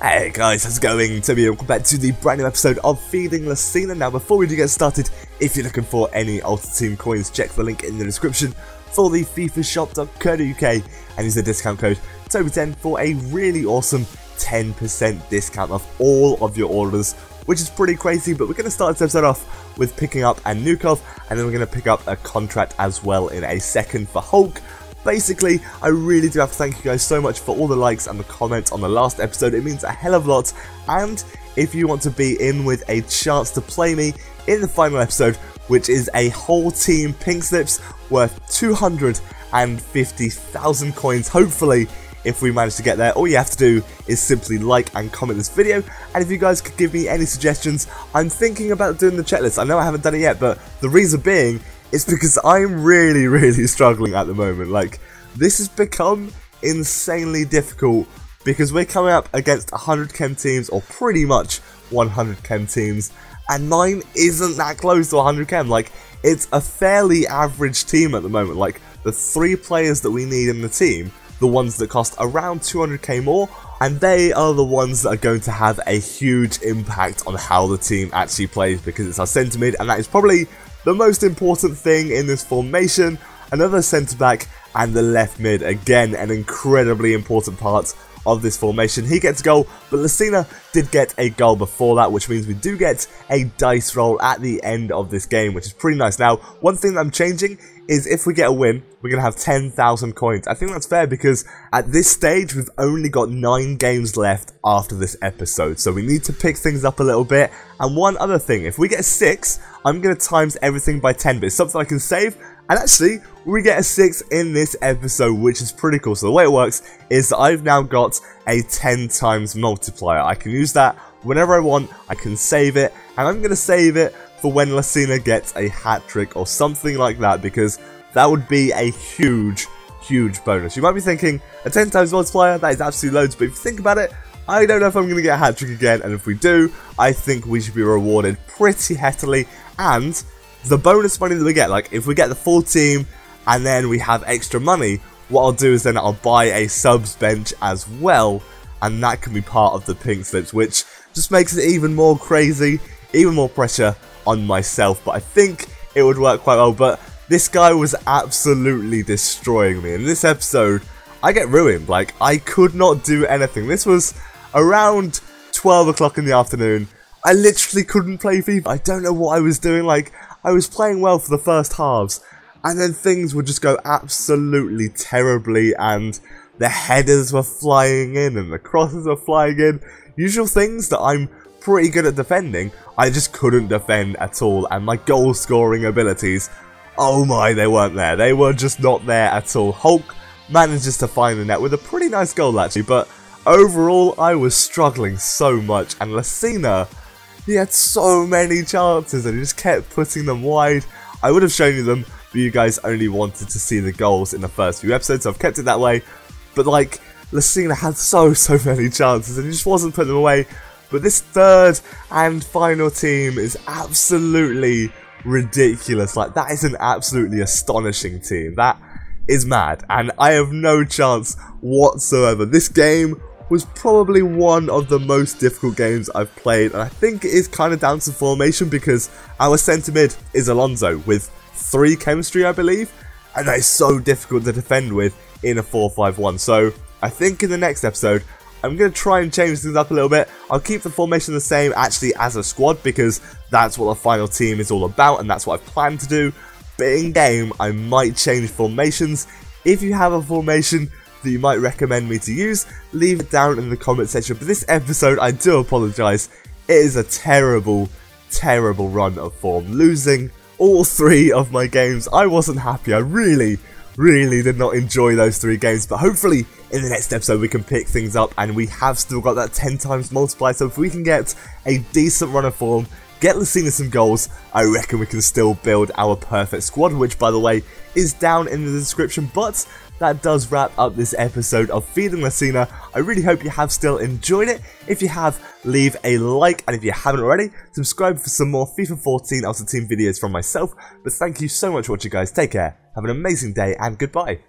Hey guys, how's it going? Toby, welcome back to the brand new episode of Feeding Lacina. Now before we do get started, if you're looking for any Ultimate Team coins, check the link in the description for the fifashop.co.uk and use the discount code Toby10 for a really awesome 10% discount off all of your orders, which is pretty crazy. But we're going to start this episode off with picking up a Nukov, and then we're going to pick up a contract as well in a second for Hulk. Basically, I really do have to thank you guys so much for all the likes and the comments on the last episode. It means a hell of a lot. And if you want to be in with a chance to play me in the final episode, which is a whole team pink slips worth 250,000 coins, hopefully, if we manage to get there, all you have to do is simply like and comment this video. And if you guys could give me any suggestions, I'm thinking about doing the checklist. I know I haven't done it yet, but the reason being is because I'm really struggling at the moment. Like, this has become insanely difficult because we're coming up against 100 chem teams, or pretty much 100 chem teams, and mine isn't that close to 100 chem. Like, it's a fairly average team at the moment. Like, the 3 players that we need in the team, the ones that cost around 200k more, and they are the ones that are going to have a huge impact on how the team actually plays, because it's our centre mid, and that is probably the most important thing in this formation. Another centre back and the left mid, again an incredibly important part of this formation. He gets a goal, but Lacina did get a goal before that, which means we do get a dice roll at the end of this game, which is pretty nice. Now, one thing that I'm changing is if we get a win, we're going to have 10,000 coins. I think that's fair because at this stage, we've only got 9 games left after this episode. So we need to pick things up a little bit. And one other thing, if we get a 6, I'm going to times everything by 10, but it's something I can save. And actually, we get a 6 in this episode, which is pretty cool. So the way it works is that I've now got a 10 times multiplier. I can use that whenever I want. I can save it, and I'm going to save it for when Lacina gets a hat-trick or something like that, because that would be a huge bonus. You might be thinking, a 10 times multiplier, that is absolutely loads, but if you think about it, I don't know if I'm going to get a hat-trick again, and if we do, I think we should be rewarded pretty heavily. And the bonus money that we get, like if we get the full team and then we have extra money, what I'll do is then I'll buy a subs bench as well, and that can be part of the pink slips, which just makes it even more crazy, even more pressure on myself. But I think it would work quite well. But this guy was absolutely destroying me in this episode. I get ruined. Like, I could not do anything. This was around 12 o'clock in the afternoon. I literally couldn't play FIFA. I don't know what I was doing. Like, I was playing well for the first halves, and then things would just go absolutely terribly, and the headers were flying in and the crosses were flying in. Usual things that I'm pretty good at defending, I just couldn't defend at all. And my goal scoring abilities, oh my, they weren't there. They were just not there at all. Hulk manages to find the net with a pretty nice goal actually, but overall I was struggling so much. And Lacina, he had so many chances and he just kept putting them wide. I would have shown you them, but you guys only wanted to see the goals in the first few episodes, so I've kept it that way. But like, Lacina had so many chances and he just wasn't putting them away. But this third and final team is absolutely ridiculous. Like, that is an absolutely astonishing team. That is mad, and I have no chance whatsoever. This game was probably one of the most difficult games I've played, and I think it is kind of down to formation because our centre mid is Alonso with 3 chemistry, I believe, and that is so difficult to defend with in a 4-5-1. So I think in the next episode, I'm going to try and change things up a little bit. I'll keep the formation the same actually as a squad, because that's what the final team is all about and that's what I've planned to do. But in game, I might change formations. If you have a formation that you might recommend me to use, leave it down in the comment section. But this episode, I do apologise. It is a terrible run of form. Losing all 3 of my games, I wasn't happy. I really did not enjoy those 3 games, but hopefully in the next episode we can pick things up, and we have still got that 10 times multiplier. So if we can get a decent run of form, get Lacina some goals, I reckon we can still build our perfect squad, which by the way is down in the description. But that does wrap up this episode of Feeding Lacina. I really hope you have still enjoyed it. If you have, leave a like, and if you haven't already, subscribe for some more FIFA 14 Ultimate Team videos from myself. But thank you so much for watching, guys. Take care, have an amazing day, and goodbye.